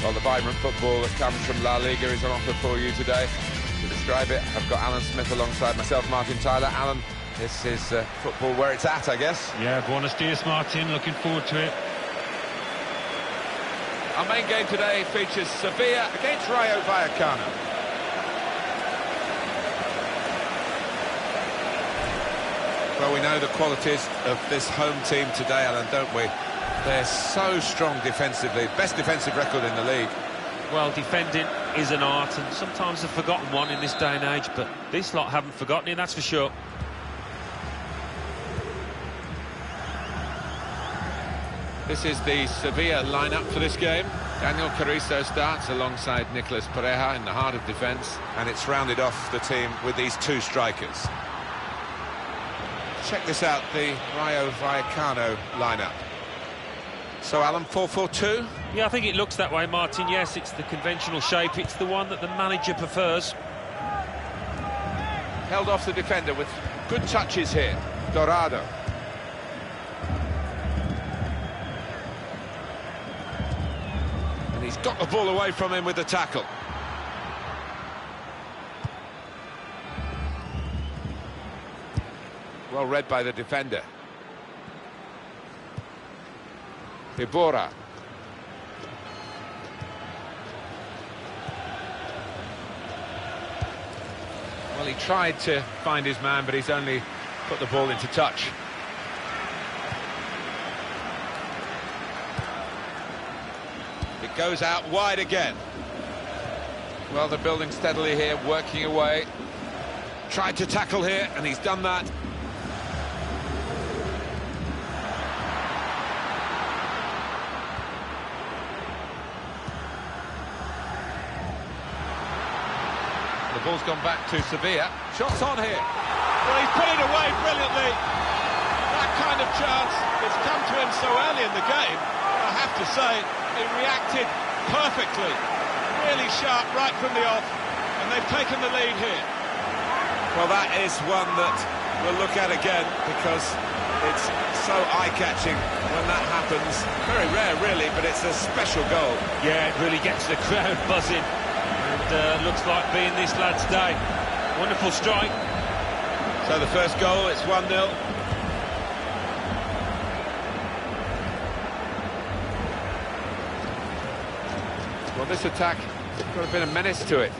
Well, the vibrant football that comes from La Liga is on offer for you today. To describe it, I've got Alan Smith alongside myself, Martin Tyler. Alan, this is football where it's at, I guess. Yeah, buenos dias, Martin. Looking forward to it. Our main game today features Sevilla against Rayo Vallecano. Well, we know the qualities of this home team today, Alan, don't we? They're so strong defensively, best defensive record in the league. Well, defending is an art, and sometimes a forgotten one in this day and age, but this lot haven't forgotten it, that's for sure. This is the Sevilla lineup for this game. Daniel Carrizo starts alongside Nicolas Pereira in the heart of defence, and it's rounded off the team with these two strikers. Check this out, the Rayo Vallecano lineup. So, Alan, 4-4-2? Yeah, I think it looks that way, Martin. Yes, it's the conventional shape. It's the one that the manager prefers. Held off the defender with good touches here. Dorado. And he's got the ball away from him with the tackle. Well read by the defender. Iborra. Well, he tried to find his man, but he's only put the ball into touch. It goes out wide again. Well, they're building steadily here, working away. Tried to tackle here, and he's done that. The ball's gone back to Sevilla. Shots on here. Well, he's put it away brilliantly. That kind of chance that's come to him so early in the game, I have to say, he reacted perfectly. Really sharp right from the off, and they've taken the lead here. Well, that is one that we'll look at again, because it's so eye-catching when that happens. Very rare, really, but it's a special goal. Yeah, it really gets the crowd buzzing. And looks like being this lad's day. Wonderful strike. So the first goal, it's 1-0. Well, this attack got a bit of menace to it.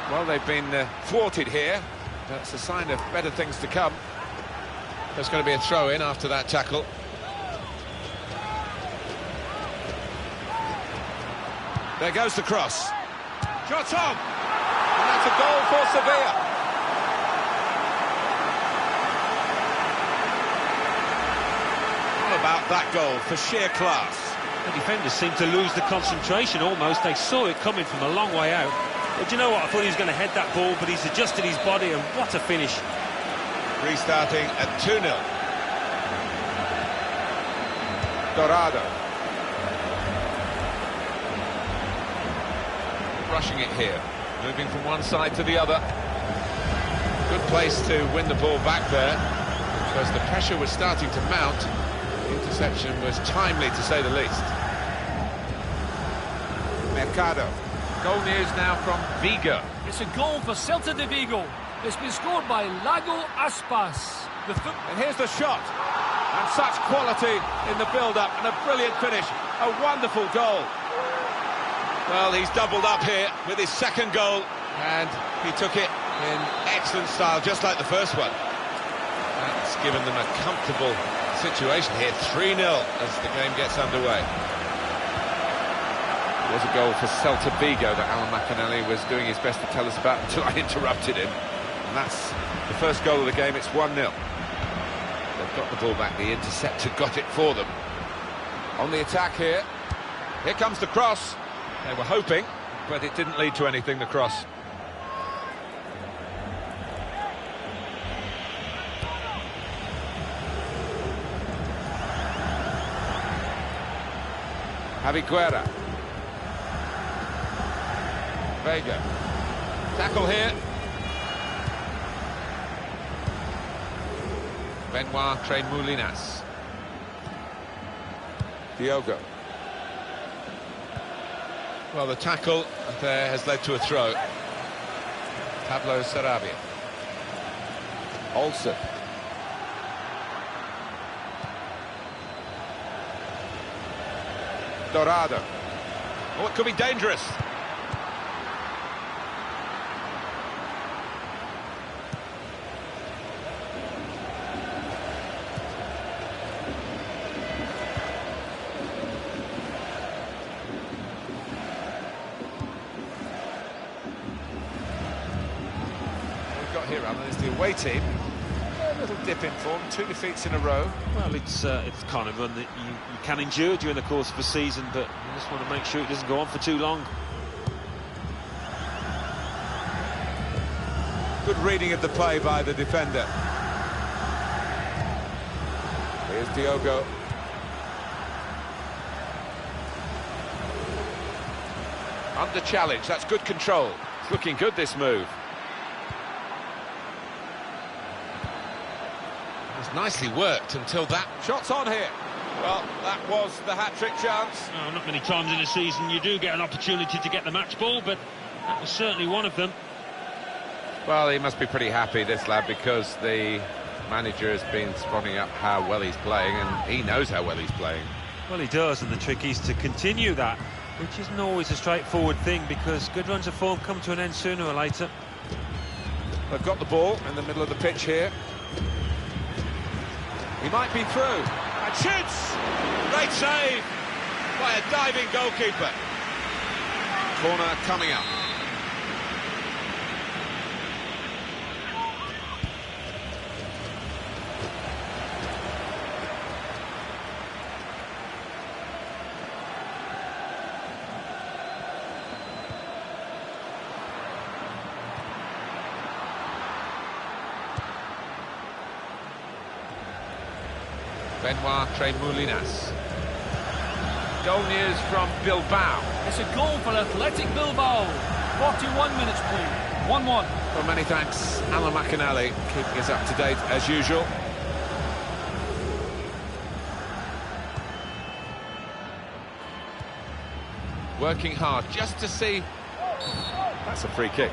Well, they've been thwarted here. That's a sign of better things to come. There's going to be a throw-in after that tackle. There goes the cross. Shot on! And that's a goal for Sevilla. How about that goal for sheer class? The defenders seem to lose the concentration almost. They saw it coming from a long way out. But you know what? I thought he was going to head that ball, but he's adjusted his body, and what a finish. Restarting at 2-0. Dorado. Rushing it here. Moving from one side to the other. Good place to win the ball back there, because the pressure was starting to mount. The interception was timely, to say the least. Mercado. Goal news now from Vigo. It's a goal for Celta de Vigo. It's been scored by Lago Aspas. And here's the shot. And such quality in the build-up, and a brilliant finish. A wonderful goal. Well, he's doubled up here with his second goal, and he took it in excellent style, just like the first one. That's given them a comfortable situation here. 3-0 as the game gets underway. There's a goal for Celta Vigo that Alan McAnally was doing his best to tell us about until I interrupted him. And that's the first goal of the game. It's 1-0. They've got the ball back. The interceptor got it for them. On the attack here. Here comes the cross. They were hoping, but it didn't lead to anything, the cross. Javi Guerra. Vega. Tackle here. Benoit Tremoulinas. Diogo. Well, the tackle there has led to a throw. Pablo Sarabia. Olsen. Dorado. Oh, it could be dangerous. Here, Alan, is the away team. A little dip in form, 2 defeats in a row. Well, it's kind of run that you can endure during the course of a season, but you just want to make sure it doesn't go on for too long. Good reading of the play by the defender. Here's Diogo. Under challenge, that's good control. It's looking good, this move. Nicely worked until that shot's on here. Well, that was the hat-trick chance. No, not many times in a season you do get an opportunity to get the match ball, but that was certainly one of them. Well, he must be pretty happy, this lad, because the manager has been spotting up how well he's playing, and he knows how well he's playing. Well, he does, and the trick is to continue that, which isn't always a straightforward thing, because good runs of form come to an end sooner or later. They've got the ball in the middle of the pitch here. He might be through. And shoots! Great save by a diving goalkeeper. Corner coming up. Benoit Tremoulinas. Goal news from Bilbao. It's a goal for Athletic Bilbao. 41 minutes played. 1-1. Well, many thanks, Alan McInally, keeping us up to date as usual. Working hard just to see. That's a free kick.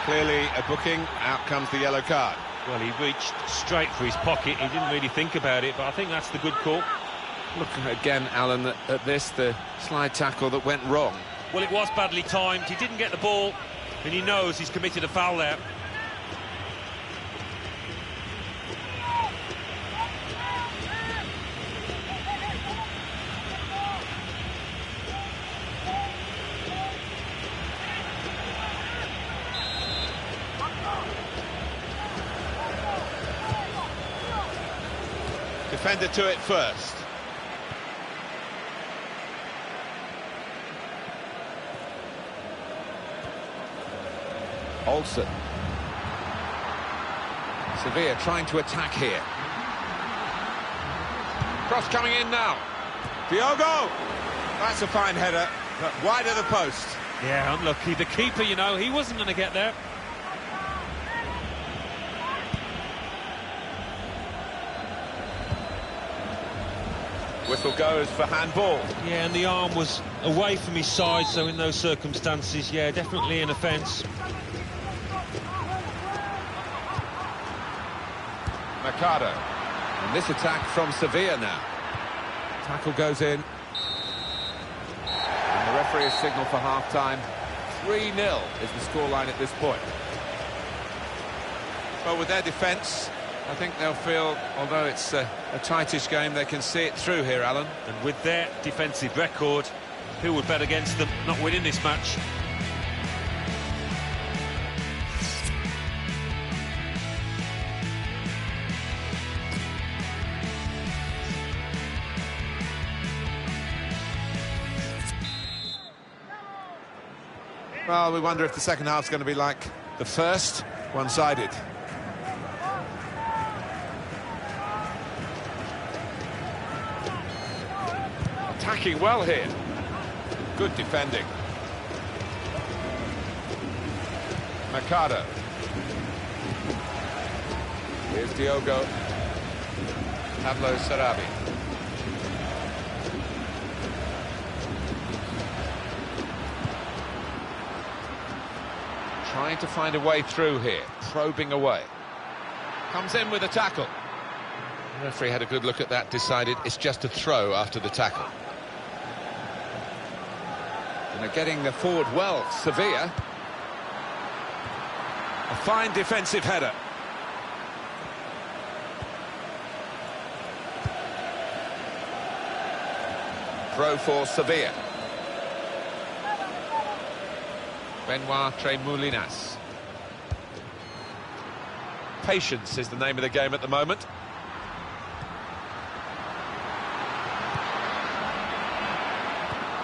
Clearly a booking, out comes the yellow card. Well, he reached straight for his pocket, he didn't really think about it, but I think that's the good call. Look again, Alan, at this, the slide tackle that went wrong. Well, it was badly timed, he didn't get the ball, and he knows he's committed a foul there. Defender to it first. Olsen. Sevilla trying to attack here. Cross coming in now. Diogo! That's a fine header, but wide of the post. Yeah, unlucky. The keeper, you know, he wasn't going to get there. Whistle goes for handball. Yeah, and the arm was away from his side, so in those circumstances, yeah, definitely an offence. Mercado. And this attack from Sevilla now. Tackle goes in. And the referee has signalled for half-time. 3-0 is the scoreline at this point. Well, with their defence, I think they'll feel, although it's a tightish game, they can see it through here, Alan. And with their defensive record, who would bet against them not winning this match? Well, we wonder if the second half's going to be like the first, one-sided. Attacking well here. Good defending. Mercado. Here's Diogo. Pablo Sarabia. Trying to find a way through here, probing away. Comes in with a tackle. The referee had a good look at that, decided it's just a throw after the tackle. And they're getting the forward well, Sevilla. A fine defensive header. Throw for Sevilla. Benoit Tremoulinas. Patience is the name of the game at the moment.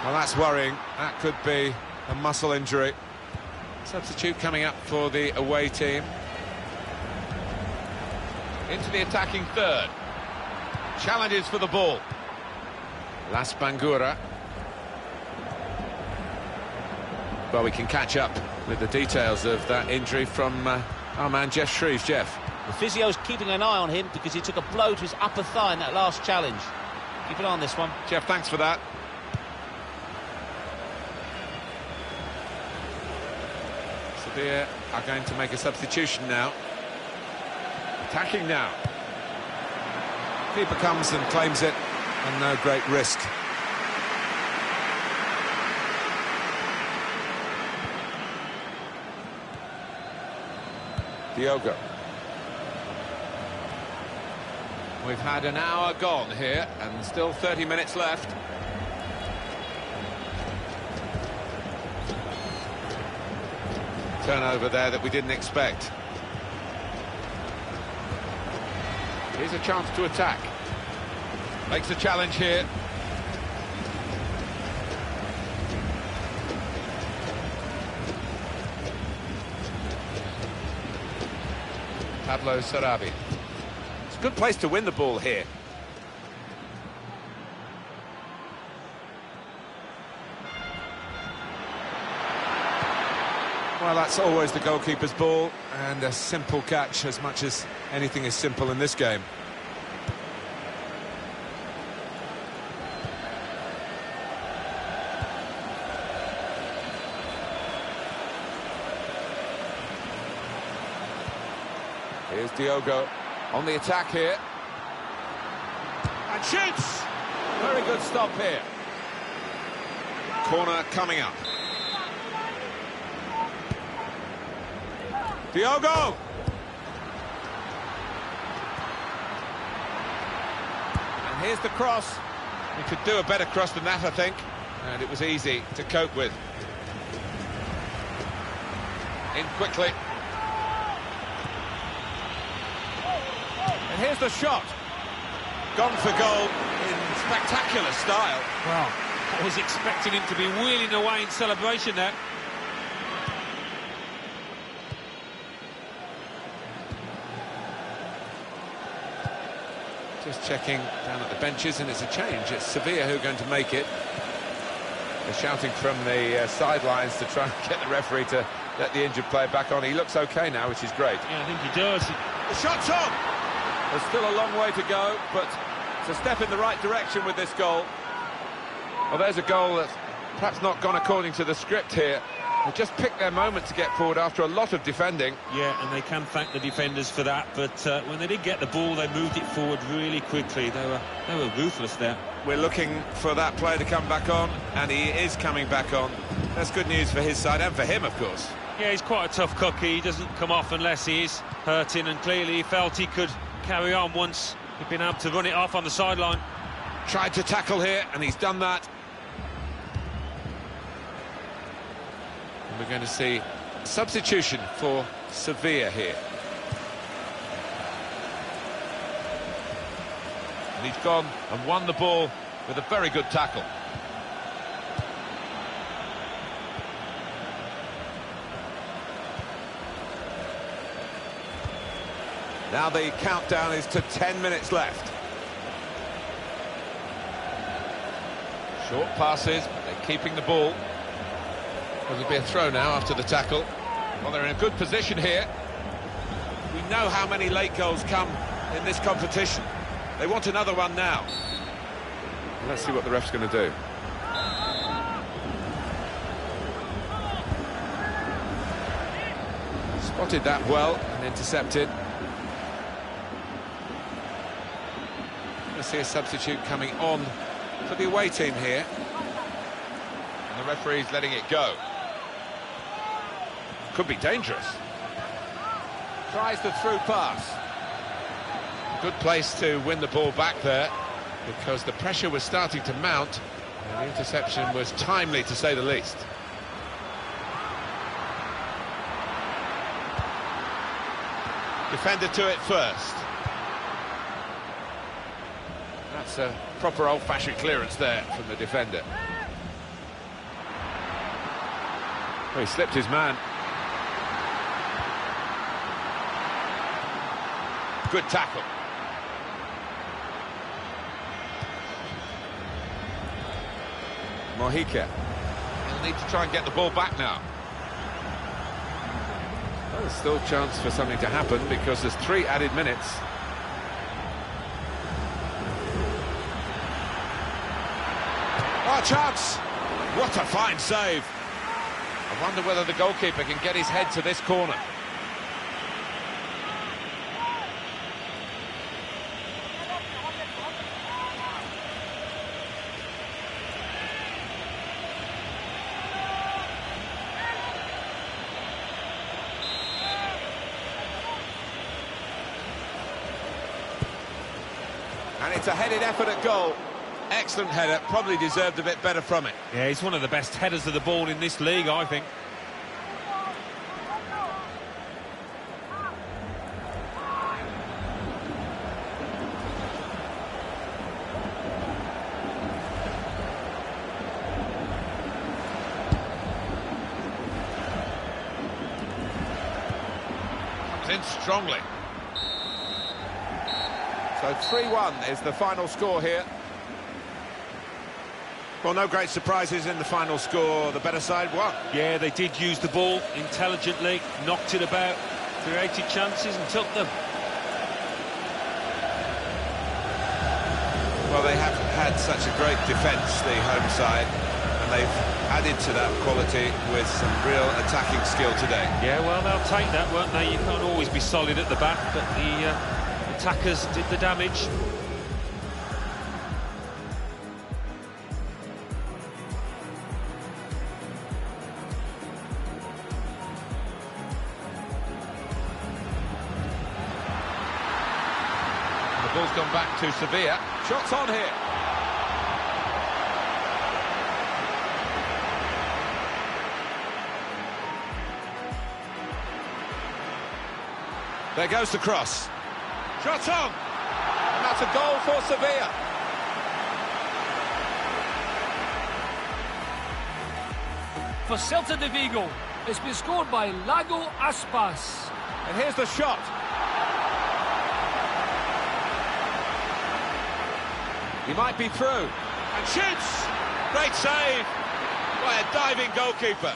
Well, that's worrying. That could be a muscle injury. Substitute coming up for the away team. Into the attacking third. Challenges for the ball. Las Bangura. Well, we can catch up with the details of that injury from our man Jeff Shreves. Jeff. The physio's keeping an eye on him because he took a blow to his upper thigh in that last challenge. Keep an eye on this one. Jeff, thanks for that. Sevilla are going to make a substitution now. Attacking now. Keeper comes and claims it, and no great risk. Diogo. We've had an hour gone here and still 30 minutes left. Turnover there that we didn't expect. Here's a chance to attack. Makes a challenge here. Pablo Sarabia. It's a good place to win the ball here. Well, that's always the goalkeeper's ball, and a simple catch, as much as anything is simple in this game. Here's Diogo on the attack here. And shoots! Very good stop here. Corner coming up. Diogo! And here's the cross. We could do a better cross than that, I think. And it was easy to cope with. In quickly. And here's the shot. Gone for goal in spectacular style. Well, I was expecting him to be wheeling away in celebration there. Just checking down at the benches, and it's a change. It's Sevilla who are going to make it. They're shouting from the sidelines to try and get the referee to let the injured player back on. He looks okay now, which is great. Yeah, I think he does. The shot's on! There's still a long way to go, but it's a step in the right direction with this goal. Well, there's a goal that's perhaps not gone according to the script here. They just picked their moment to get forward after a lot of defending. Yeah, and they can thank the defenders for that, but when they did get the ball, they moved it forward really quickly. They were ruthless there. We're looking for that player to come back on, and he is coming back on. That's good news for his side, and for him, of course. Yeah, he's quite a tough cookie. He doesn't come off unless he is hurting, and clearly he felt he could carry on once he'd been able to run it off on the sideline. Tried to tackle here, and he's done that. And we're going to see a substitution for Sevilla here. And he's gone and won the ball with a very good tackle. Now the countdown is to 10 minutes left. Short passes, but they're keeping the ball. It'll be a throw now after the tackle. Well, they're in a good position here. We know how many late goals come in this competition. They want another one now. Let's see what the ref's going to do. Spotted that well and intercepted. Let's see a substitute coming on for the away team here. And the referee's letting it go. Could be dangerous. Tries the through pass. Good place to win the ball back there, because the pressure was starting to mount, and the interception was timely, to say the least. Defender to it first. That's a proper old-fashioned clearance there from the defender. Oh, he slipped his man. Good tackle. Mojica. He'll need to try and get the ball back now. Well, there's still a chance for something to happen, because there's 3 added minutes. Oh, chance! What a fine save. I wonder whether the goalkeeper can get his head to this corner. And it's a headed effort at goal. Excellent header, probably deserved a bit better from it. Yeah, he's one of the best headers of the ball in this league, I think. Comes in strongly. So 3-1 is the final score here. Well, no great surprises in the final score. The better side won. Yeah, they did use the ball intelligently, knocked it about, created chances and took them. Well, they have had such a great defence, the home side, and they've added to that quality with some real attacking skill today. Yeah, well, they'll take that, won't they? You can't always be solid at the back, but the attackers did the damage. The ball's gone back to Sevilla. Shots on here. There goes the cross. Shots on! And that's a goal for Sevilla. For Celta de Vigo, it's been scored by Iago Aspas. And here's the shot. He might be through. And shoots! Great save by a diving goalkeeper.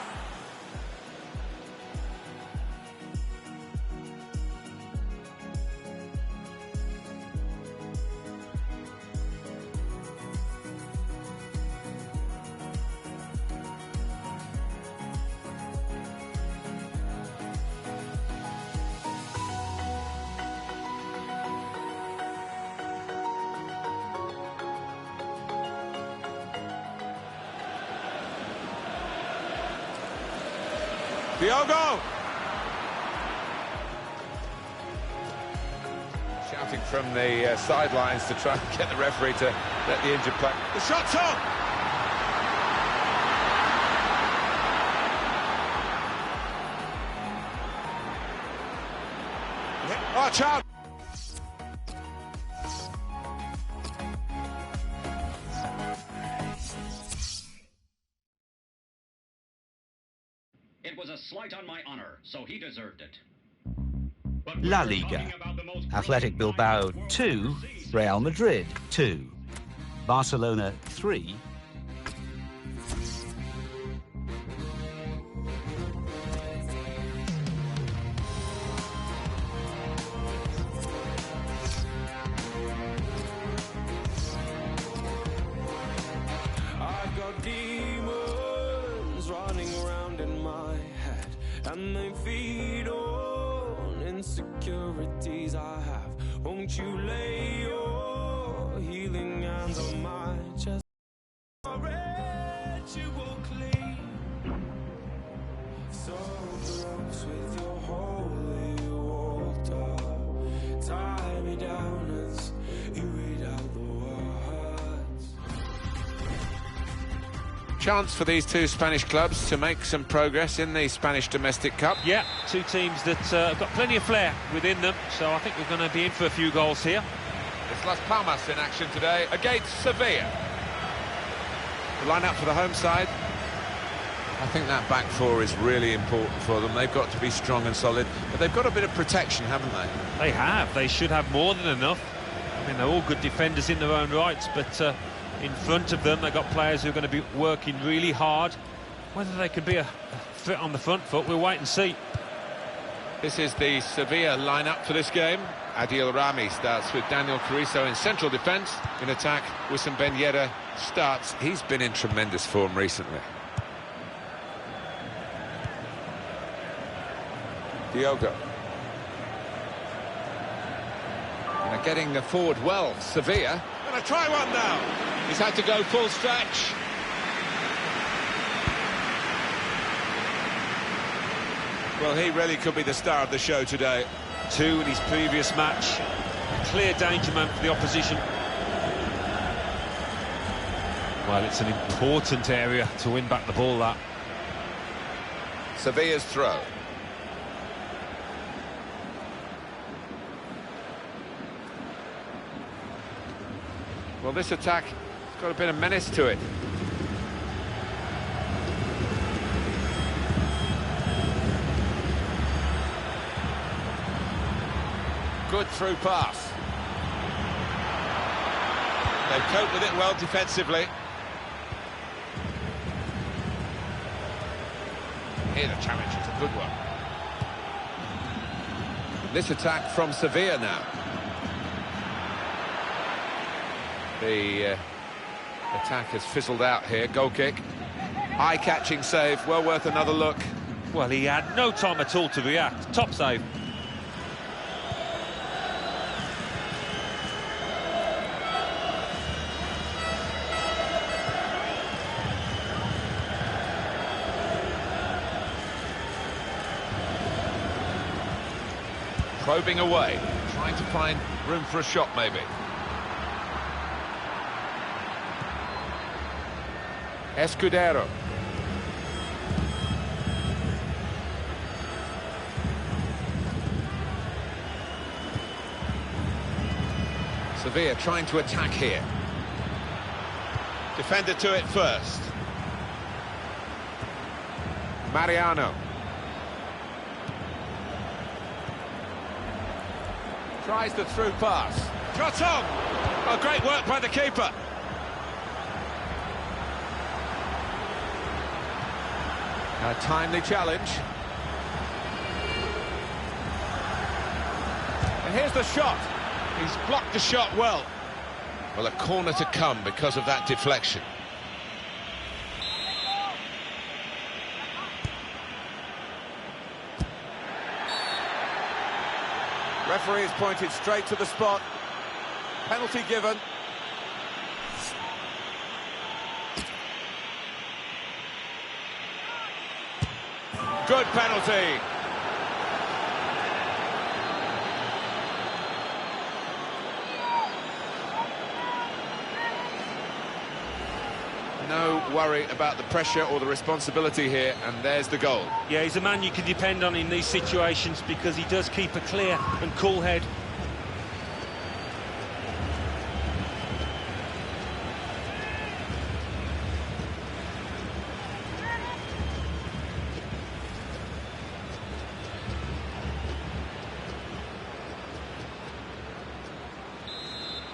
Diogo! Shouting from the sidelines to try and get the referee to let the injured player. The shot's on! Oh, chance! It was a slight on my honor, so he deserved it. La Liga. Athletic Bilbao 2, Real Madrid 2. Barcelona 3. and they feed on insecurities I have. Won't you lay your healing hands on my chest? Ritual clean, so close with your holy water. Tie me down as you read out the words. Chance for these two Spanish clubs to make some progress in the Spanish Domestic Cup. Yeah, two teams that have got plenty of flair within them, so I think we're going to be in for a few goals here. It's Las Palmas in action today against Sevilla. The line-up for the home side. I think that back four is really important for them. They've got to be strong and solid, but they've got a bit of protection, haven't they? They have. They should have more than enough. I mean, they're all good defenders in their own rights, but in front of them, they've got players who are going to be working really hard. Whether they can be a threat on the front foot, we'll wait and see. This is the Sevilla line-up for this game. Adil Rami starts with Daniel Carrizo in central defence. In attack, Wissam Ben Yedder starts. He's been in tremendous form recently. Diogo. And they're getting forward well, Sevilla. Gonna try one now. He's had to go full stretch. Well, he really could be the star of the show today. Two in his previous match. A clear danger man for the opposition. Well, it's an important area to win back the ball, that. Sevilla's throw. Well, this attack has got a bit of menace to it. Good through pass. They've coped with it well defensively. Here the challenge is a good one. This attack from Sevilla now. The attack has fizzled out here. Goal kick. Eye-catching save. Well worth another look. Well, he had no time at all to react. Top save. Probing away. Trying to find room for a shot, maybe. Escudero. Sevilla trying to attack here. Defender to it first. Mariano. Tries the through pass. Shot on! Oh, great work by the keeper. A timely challenge. And here's the shot. He's blocked the shot well. Well, a corner to come because of that deflection. Referee has pointed straight to the spot. Penalty given. Good penalty. No worry about the pressure or the responsibility here, and there's the goal. Yeah, he's a man you can depend on in these situations because he does keep a clear and cool head.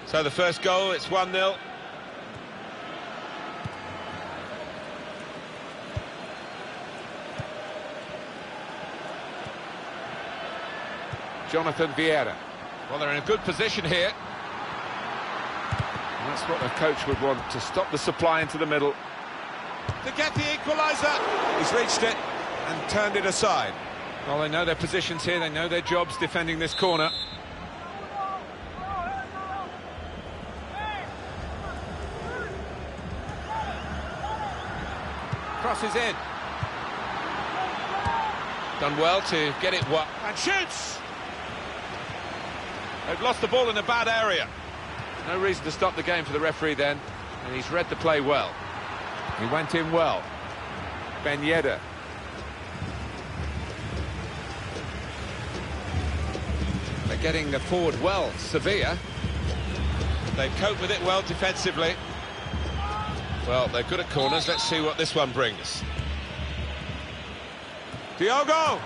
So the first goal, it's 1-0. Jonathan Vieira. Well, they're in a good position here. And that's what the coach would want, to stop the supply into the middle. To get the equaliser. He's reached it and turned it aside. Well, they know their positions here, they know their jobs defending this corner. Crosses in. Done well to get it and shoots! They've lost the ball in a bad area. No reason to stop the game for the referee then, and he's read the play well. He went in well. Ben Yedder. They're getting forward well, Sevilla. They've coped with it well defensively. Well, they're good at corners. Let's see what this one brings. Diogo!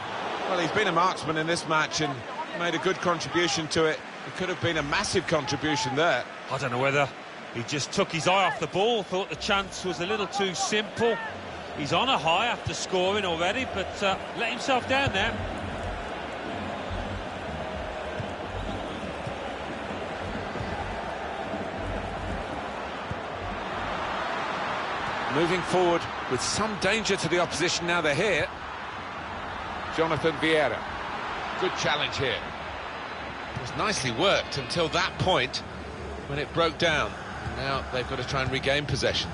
Well, he's been a marksman in this match and made a good contribution to it. It could have been a massive contribution there. I don't know whether he just took his eye off the ball, thought the chance was a little too simple. He's on a high after scoring already, but let himself down there. Moving forward with some danger to the opposition now they're here. Jonathan Vieira. Good challenge here. It was nicely worked until that point when it broke down. Now they've got to try and regain possession.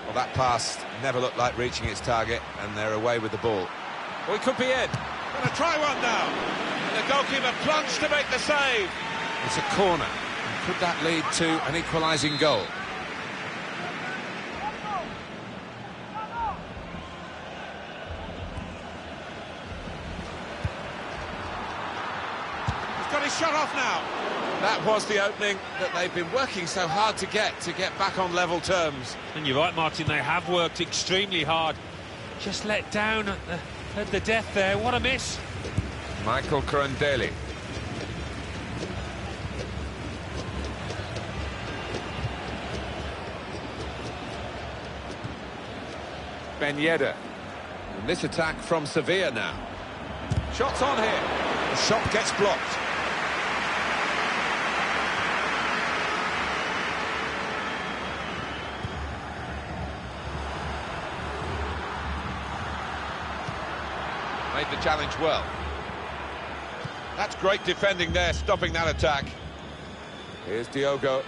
Well, that pass never looked like reaching its target, and they're away with the ball. Well, it could be in. Going to try one now. And the goalkeeper plunged to make the save. It's a corner. And could that lead to an equalising goal? He's got his shot off now. That was the opening that they've been working so hard to get back on level terms. And you're right, Martin, they have worked extremely hard. Just let down at the death there. What a miss. Michael Kurundeli. Ben Yedder. And this attack from Sevilla now. Shots on here. The shot gets blocked. Made the challenge well. That's great defending there, stopping that attack. Here's Diogo.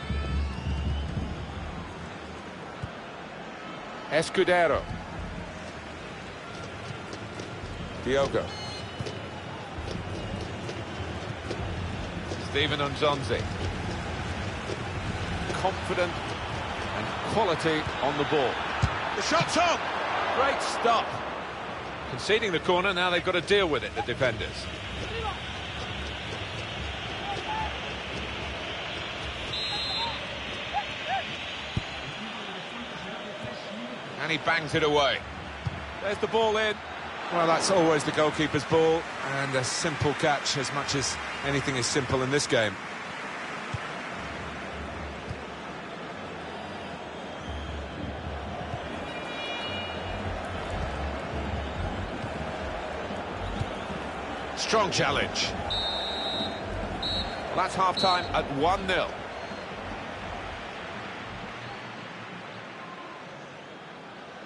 Escudero. Diogo. Steven Nzonzi. Confident and quality on the ball. The shot's on! Great stop. Conceding the corner, now they've got to deal with it, the defenders. And he bangs it away. There's the ball in. Well, that's always the goalkeeper's ball, and a simple catch as much as anything is simple in this game. Strong challenge. Well, that's half-time at 1-0.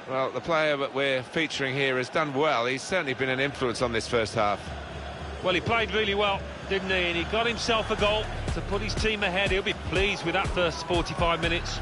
Well, the player that we're featuring here has done well. He's certainly been an influence on this first half. Well, he played really well, didn't he? And he got himself a goal to put his team ahead. He'll be pleased with that first 45 minutes.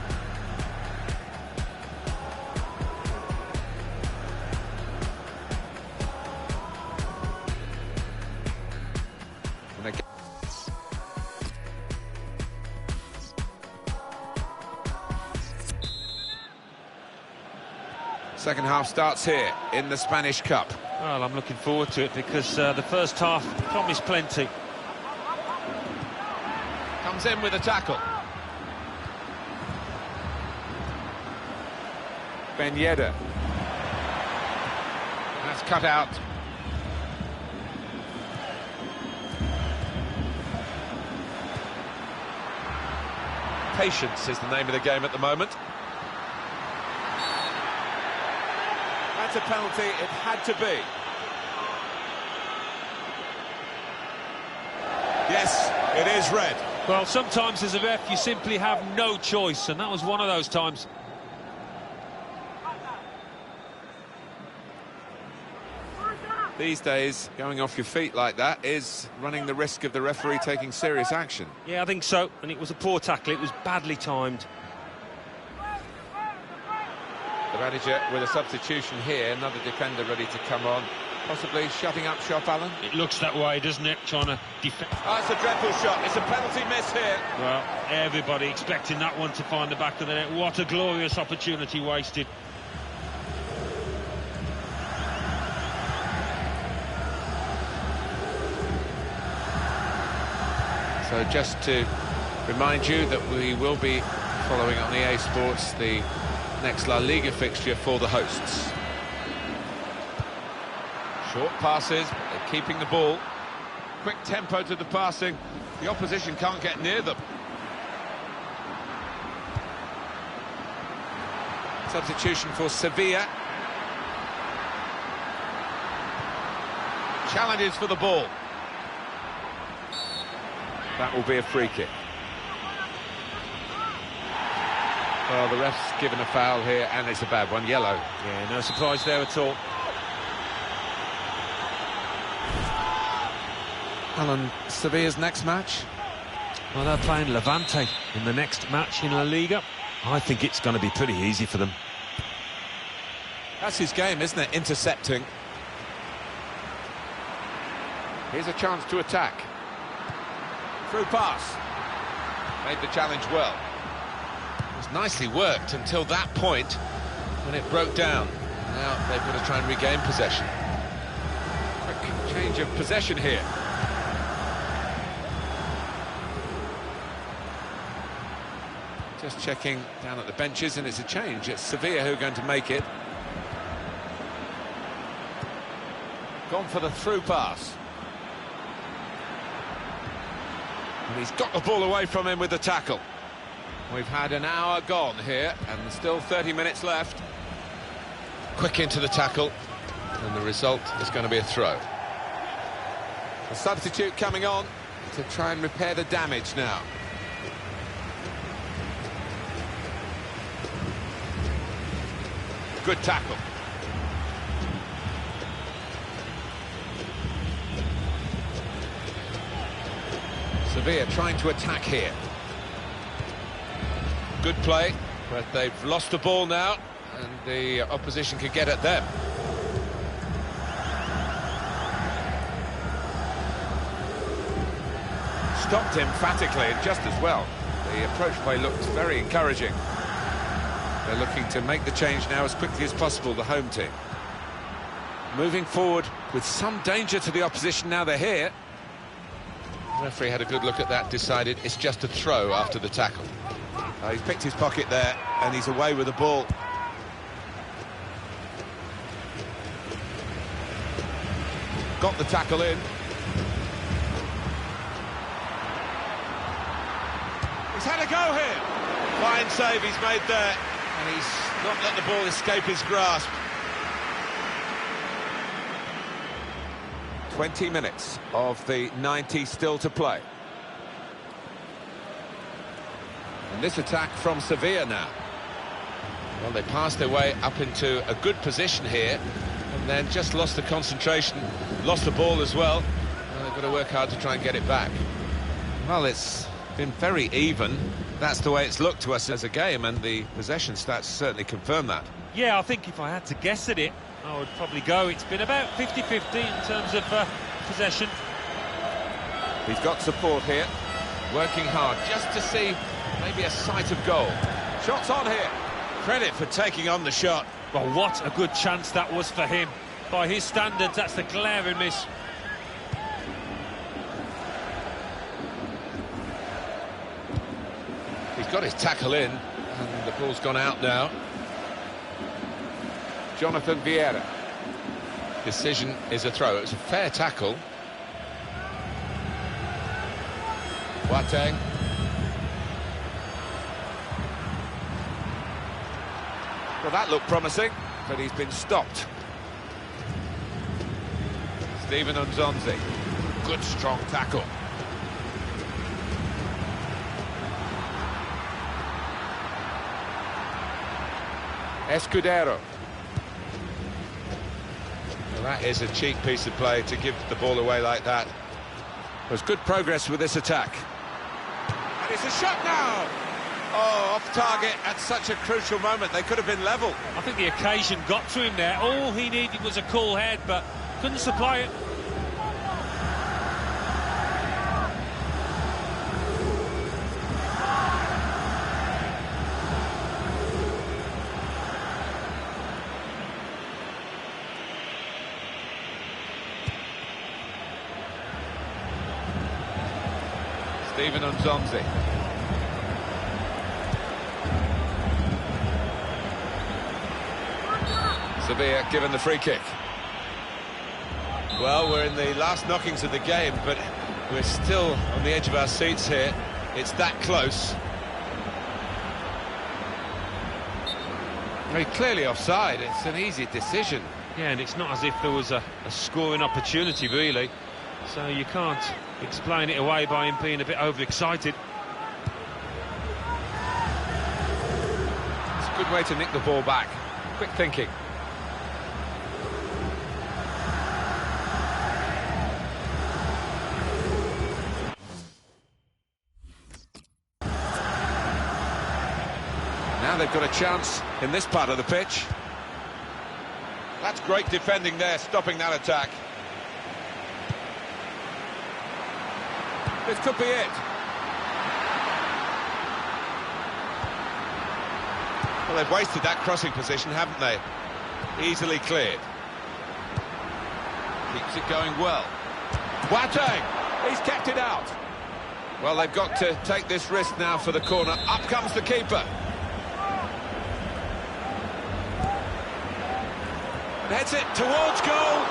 Second half starts here in the Spanish Cup. Well, I'm looking forward to it because the first half promised plenty. Comes in with a tackle. Ben Yedder. That's cut out. Patience is the name of the game at the moment. That's a penalty, it had to be. Yes, it is red. Well, sometimes as a ref you simply have no choice, and that was one of those times. these days, going off your feet like that is running the risk of the referee taking serious action. Yeah, I think so, and it was a poor tackle. It was badly timed. The manager with a substitution here, another defender ready to come on, possibly shutting up shop, Alan. It looks that way, doesn't it? Trying to defend. Oh, it's a dreadful shot. It's a penalty miss here. Well, everybody expecting that one to find the back of the net. What a glorious opportunity wasted. So just to remind you that we will be following on EA Sports the next La Liga fixture for the hosts. Short passes, but they're keeping the ball. Quick tempo to the passing. The opposition can't get near them. Substitution for Sevilla. Challenges for the ball. That will be a free kick. Well, the ref's given a foul here, and it's a bad one, yellow. Yeah, no surprise there at all. Alan, Sevilla's next match? Well, they're playing Levante in the next match in La Liga. I think it's going to be pretty easy for them. That's his game, isn't it? Intercepting. Here's a chance to attack. Through pass. Made the challenge well. It was nicely worked until that point when it broke down. Now they've got to try and regain possession. Quick change of possession here. Just checking down at the benches, and it's a change. It's Sevilla who are going to make it. Gone for the through pass. And he's got the ball away from him with the tackle. We've had an hour gone here, and still 30 minutes left. Quick into the tackle, and the result is going to be a throw. A substitute coming on to try and repair the damage now. Good tackle. Sevilla trying to attack here. Good play, but they've lost the ball now, and the opposition could get at them. Stopped emphatically and just as well. The approach play looked very encouraging. They're looking to make the change now as quickly as possible, the home team. Moving forward with some danger to the opposition now they're here. The referee had a good look at that, decided it's just a throw after the tackle. He's picked his pocket there, and he's away with the ball. Got the tackle in. He's had a go here. Fine save he's made there, and he's not let the ball escape his grasp. 20 minutes of the 90 still to play. And this attack from Sevilla now. Well, they passed their way up into a good position here, and then just lost the concentration, lost the ball as well. And they've got to work hard to try and get it back. Well, it's been very even. That's the way it's looked to us as a game, and the possession stats certainly confirm that. Yeah, I think if I had to guess at it, I would probably go. It's been about 50-50 in terms of possession. He's got support here, working hard just to see maybe a sight of goal. Shots on here. Credit for taking on the shot. Well, what a good chance that was for him. By his standards, that's the glaring miss. He's got his tackle in, and the ball's gone out now. Jonathan Vieira. Decision is a throw. It was a fair tackle. Boateng. Well, that looked promising, but he's been stopped. Steven Nzonzi. Good, strong tackle. Escudero. That is a cheap piece of play to give the ball away like that. There's good progress with this attack. And it's a shot now! Oh, off target at such a crucial moment. They could have been level. I think the occasion got to him there. All he needed was a cool head, but couldn't supply it. Stephen Nzonzi. Sevilla given the free kick. Well, we're in the last knockings of the game, but we're still on the edge of our seats here. It's that close. Very clearly offside. It's an easy decision. Yeah, and it's not as if there was a scoring opportunity, really. So you can't explain it away by him being a bit overexcited. It's a good way to nick the ball back. Quick thinking. Now they've got a chance in this part of the pitch. That's great defending there, stopping that attack. This could be it. Well, they've wasted that crossing position, haven't they? Easily cleared. Keeps it going well. Boateng! He's kept it out. Well, they've got to take this risk now for the corner. Up comes the keeper. Heads it towards goal.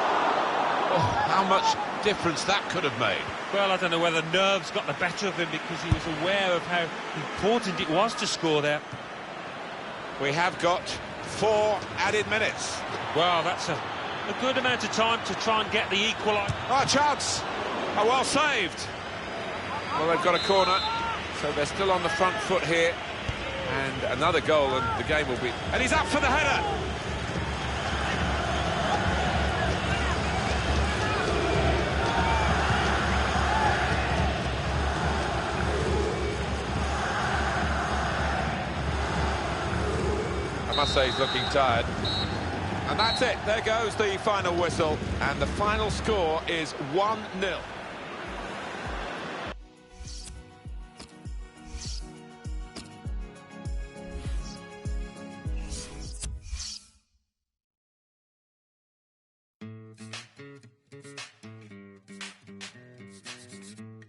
Oh, how much difference that could have made. Well, I don't know whether nerves got the better of him because he was aware of how important it was to score there. We have got 4 added minutes. Well, that's a good amount of time to try and get the equaliser. Oh, chance! Oh, well saved. Well, they've got a corner, so they're still on the front foot here. And another goal, and the game will be... And he's up for the header! I must say he's looking tired. And that's it. There goes the final whistle. And the final score is 1-0.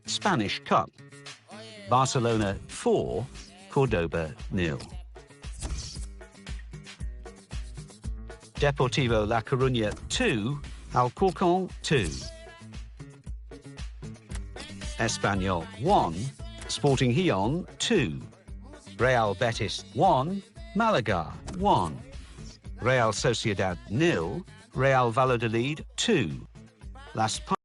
Spanish Cup. Barcelona 4, Cordoba 0. Deportivo La Coruña 2, Alcorcón 2. Espanyol 1, Sporting Gijón 2. Real Betis 1, Malaga 1. Real Sociedad 0, Real Valladolid 2. Las Palmas